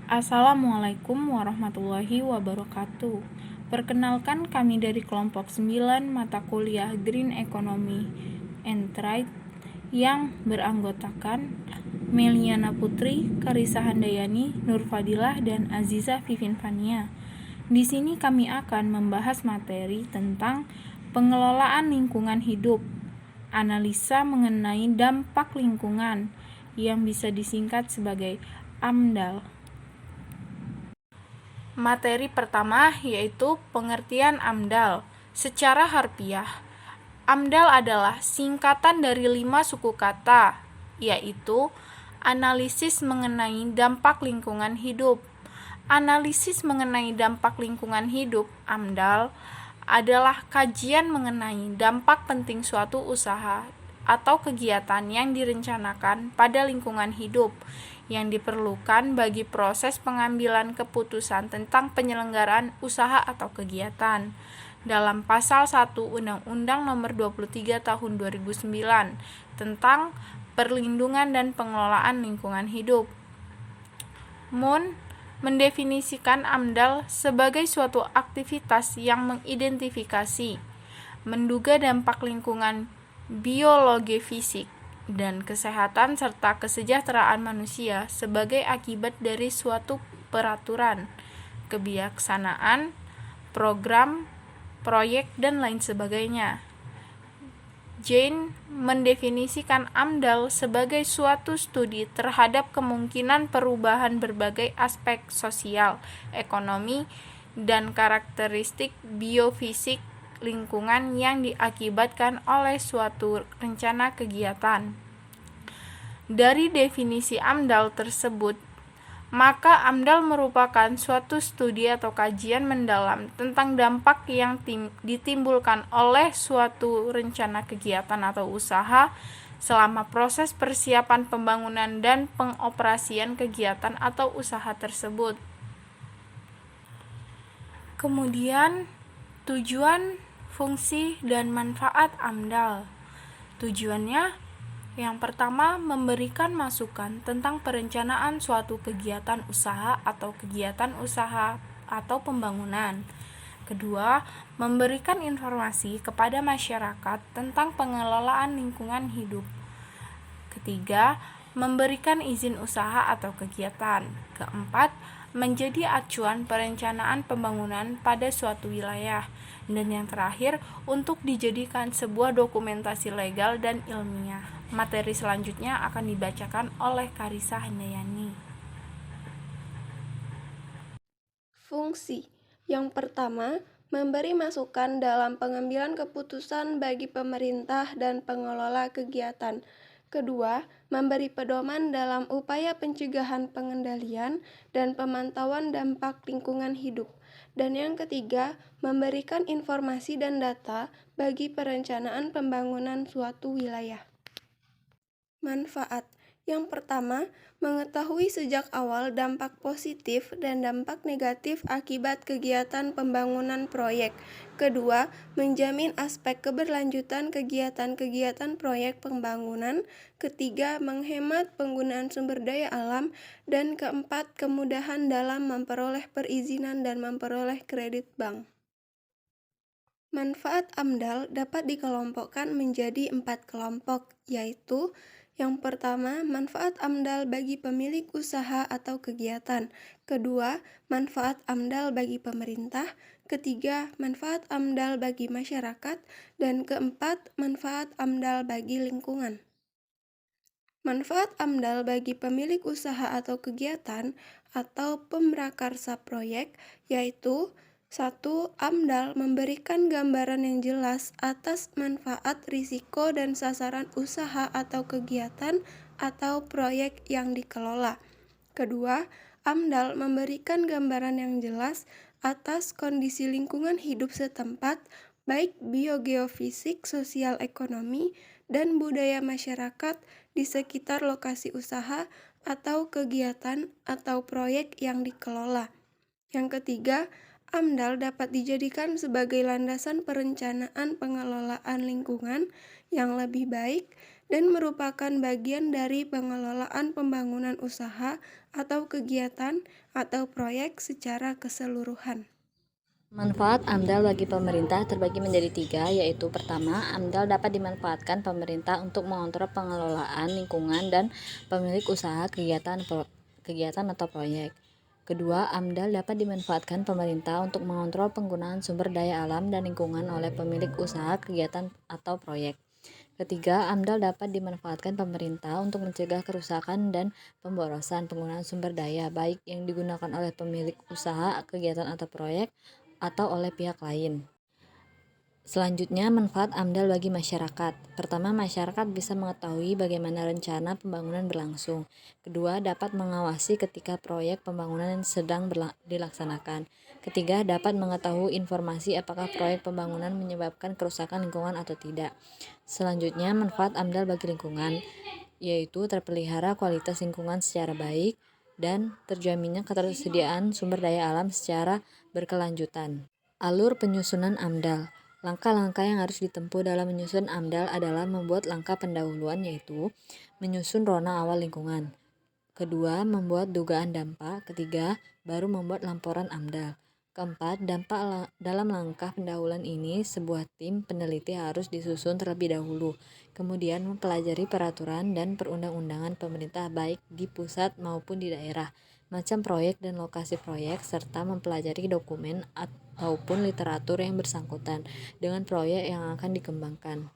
Assalamualaikum warahmatullahi wabarakatuh. Perkenalkan, kami dari kelompok 9 mata kuliah Green Economy and Trade yang beranggotakan Meliana Putri, Karissa Handayani, Nur Fadilah, dan Aziza Vivin Fania. Di sini kami akan membahas materi tentang pengelolaan lingkungan hidup, analisa mengenai dampak lingkungan yang bisa disingkat sebagai AMDAL. Materi pertama yaitu pengertian AMDAL. Secara harfiah, AMDAL adalah singkatan dari 5 suku kata, yaitu analisis mengenai dampak lingkungan hidup. Analisis mengenai dampak lingkungan hidup, AMDAL, adalah kajian mengenai dampak penting suatu usaha atau kegiatan yang direncanakan pada lingkungan hidup yang diperlukan bagi proses pengambilan keputusan tentang penyelenggaraan usaha atau kegiatan. Dalam pasal 1 Undang-Undang Nomor 23 Tahun 2009 tentang perlindungan dan pengelolaan lingkungan hidup. MUN mendefinisikan AMDAL sebagai suatu aktivitas yang mengidentifikasi, menduga dampak lingkungan biologi fisik dan kesehatan serta kesejahteraan manusia sebagai akibat dari suatu peraturan, kebijaksanaan, program, proyek, dan lain sebagainya. Jane mendefinisikan AMDAL sebagai suatu studi terhadap kemungkinan perubahan berbagai aspek sosial, ekonomi, dan karakteristik biofisik lingkungan yang diakibatkan oleh suatu rencana kegiatan. Dari definisi AMDAL tersebut, maka AMDAL merupakan suatu studi atau kajian mendalam tentang dampak yang ditimbulkan oleh suatu rencana kegiatan atau usaha selama proses persiapan pembangunan dan pengoperasian kegiatan atau usaha tersebut. Kemudian, tujuan, fungsi, dan manfaat AMDAL. Tujuannya, yang pertama, memberikan masukan tentang perencanaan suatu kegiatan usaha atau pembangunan. Kedua, memberikan informasi kepada masyarakat tentang pengelolaan lingkungan hidup. Ketiga, memberikan izin usaha atau kegiatan. Keempat, menjadi acuan perencanaan pembangunan pada suatu wilayah. Dan yang terakhir, untuk dijadikan sebuah dokumentasi legal dan ilmiah. Materi selanjutnya akan dibacakan oleh Karissa Handayani. Fungsi yang pertama, memberi masukan dalam pengambilan keputusan bagi pemerintah dan pengelola kegiatan. Kedua, memberi pedoman dalam upaya pencegahan, pengendalian, dan pemantauan dampak lingkungan hidup. Dan yang ketiga, memberikan informasi dan data bagi perencanaan pembangunan suatu wilayah. Manfaat yang pertama, mengetahui sejak awal dampak positif dan dampak negatif akibat kegiatan pembangunan proyek. Kedua, menjamin aspek keberlanjutan kegiatan-kegiatan proyek pembangunan. Ketiga, menghemat penggunaan sumber daya alam. Dan keempat, kemudahan dalam memperoleh perizinan dan memperoleh kredit bank. Manfaat AMDAL dapat dikelompokkan menjadi 4 kelompok, yaitu yang pertama, manfaat AMDAL bagi pemilik usaha atau kegiatan. Kedua, manfaat AMDAL bagi pemerintah. Ketiga, manfaat AMDAL bagi masyarakat. Dan keempat, manfaat AMDAL bagi lingkungan. Manfaat AMDAL bagi pemilik usaha atau kegiatan atau pemrakarsa proyek, yaitu 1. AMDAL memberikan gambaran yang jelas atas manfaat, risiko, dan sasaran usaha atau kegiatan atau proyek yang dikelola. Kedua, AMDAL memberikan gambaran yang jelas atas kondisi lingkungan hidup setempat, baik biogeofisik, sosial ekonomi, dan budaya masyarakat di sekitar lokasi usaha atau kegiatan atau proyek yang dikelola. Yang ketiga, AMDAL dapat dijadikan sebagai landasan perencanaan pengelolaan lingkungan yang lebih baik dan merupakan bagian dari pengelolaan pembangunan usaha atau kegiatan atau proyek secara keseluruhan. Manfaat AMDAL bagi pemerintah terbagi menjadi 3, yaitu pertama, AMDAL dapat dimanfaatkan pemerintah untuk mengontrol pengelolaan lingkungan dan pemilik usaha kegiatan atau proyek. Kedua, AMDAL dapat dimanfaatkan pemerintah untuk mengontrol penggunaan sumber daya alam dan lingkungan oleh pemilik usaha kegiatan atau proyek. Ketiga, AMDAL dapat dimanfaatkan pemerintah untuk mencegah kerusakan dan pemborosan penggunaan sumber daya, baik yang digunakan oleh pemilik usaha kegiatan atau proyek atau oleh pihak lain. Selanjutnya, manfaat AMDAL bagi masyarakat. Pertama, masyarakat bisa mengetahui bagaimana rencana pembangunan berlangsung. Kedua, dapat mengawasi ketika proyek pembangunan sedang dilaksanakan. Ketiga, dapat mengetahui informasi apakah proyek pembangunan menyebabkan kerusakan lingkungan atau tidak. Selanjutnya, manfaat AMDAL bagi lingkungan, yaitu terpelihara kualitas lingkungan secara baik dan terjaminnya ketersediaan sumber daya alam secara berkelanjutan. Alur penyusunan AMDAL. Langkah-langkah yang harus ditempuh dalam menyusun AMDAL adalah membuat langkah pendahuluan, yaitu menyusun rona awal lingkungan. Kedua, membuat dugaan dampak. Ketiga, baru membuat laporan AMDAL. Keempat, dampak dalam langkah pendahuluan ini, sebuah tim peneliti harus disusun terlebih dahulu, kemudian mempelajari peraturan dan perundang-undangan pemerintah baik di pusat maupun di daerah, macam proyek dan lokasi proyek, serta mempelajari dokumen ataupun literatur yang bersangkutan dengan proyek yang akan dikembangkan.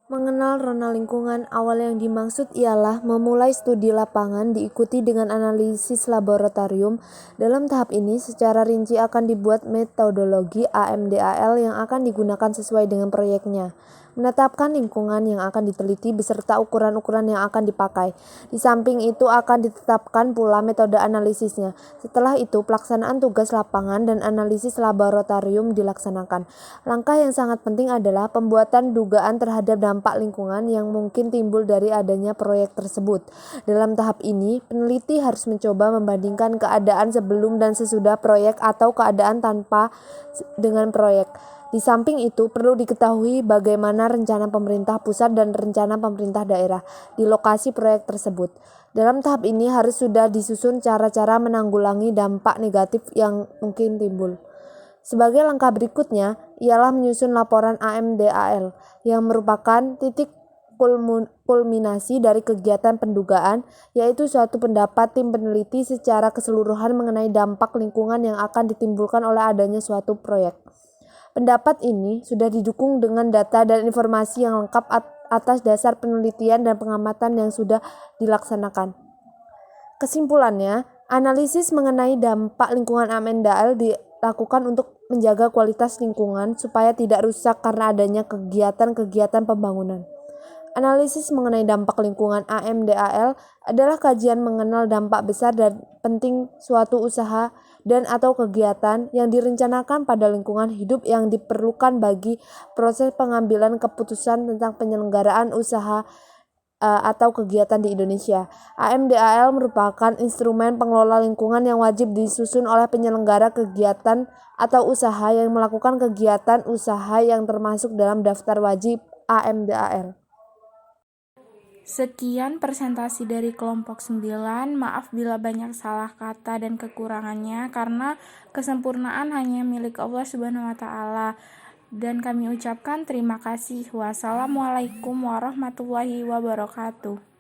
Mengenal rona lingkungan awal yang dimaksud ialah memulai studi lapangan diikuti dengan analisis laboratorium. Dalam tahap ini secara rinci akan dibuat metodologi AMDAL yang akan digunakan sesuai dengan proyeknya. Menetapkan lingkungan yang akan diteliti beserta ukuran-ukuran yang akan dipakai. Di samping itu akan ditetapkan pula metode analisisnya. Setelah itu pelaksanaan tugas lapangan dan analisis laboratorium dilaksanakan. Langkah yang sangat penting adalah pembuatan dugaan terhadap dampak lingkungan yang mungkin timbul dari adanya proyek tersebut. Dalam tahap ini, peneliti harus mencoba membandingkan keadaan sebelum dan sesudah proyek atau keadaan tanpa dengan proyek. Di samping itu, perlu diketahui bagaimana rencana pemerintah pusat dan rencana pemerintah daerah di lokasi proyek tersebut. Dalam tahap ini harus sudah disusun cara-cara menanggulangi dampak negatif yang mungkin timbul. Sebagai langkah berikutnya, ialah menyusun laporan AMDAL yang merupakan titik kulminasi dari kegiatan pendugaan, yaitu suatu pendapat tim peneliti secara keseluruhan mengenai dampak lingkungan yang akan ditimbulkan oleh adanya suatu proyek. Pendapat ini sudah didukung dengan data dan informasi yang lengkap atas dasar penelitian dan pengamatan yang sudah dilaksanakan. Kesimpulannya, analisis mengenai dampak lingkungan AMDAL dilakukan untuk menjaga kualitas lingkungan supaya tidak rusak karena adanya kegiatan-kegiatan pembangunan. Analisis mengenai dampak lingkungan AMDAL adalah kajian mengenal dampak besar dan penting suatu usaha dan atau kegiatan yang direncanakan pada lingkungan hidup yang diperlukan bagi proses pengambilan keputusan tentang penyelenggaraan usaha atau kegiatan di Indonesia. AMDAL merupakan instrumen pengelola lingkungan yang wajib disusun oleh penyelenggara kegiatan atau usaha yang melakukan kegiatan usaha yang termasuk dalam daftar wajib AMDAL. Sekian presentasi dari kelompok 9. Maaf bila banyak salah kata dan kekurangannya karena kesempurnaan hanya milik Allah Subhanahu wa taala. Dan kami ucapkan terima kasih. Wassalamualaikum warahmatullahi wabarakatuh.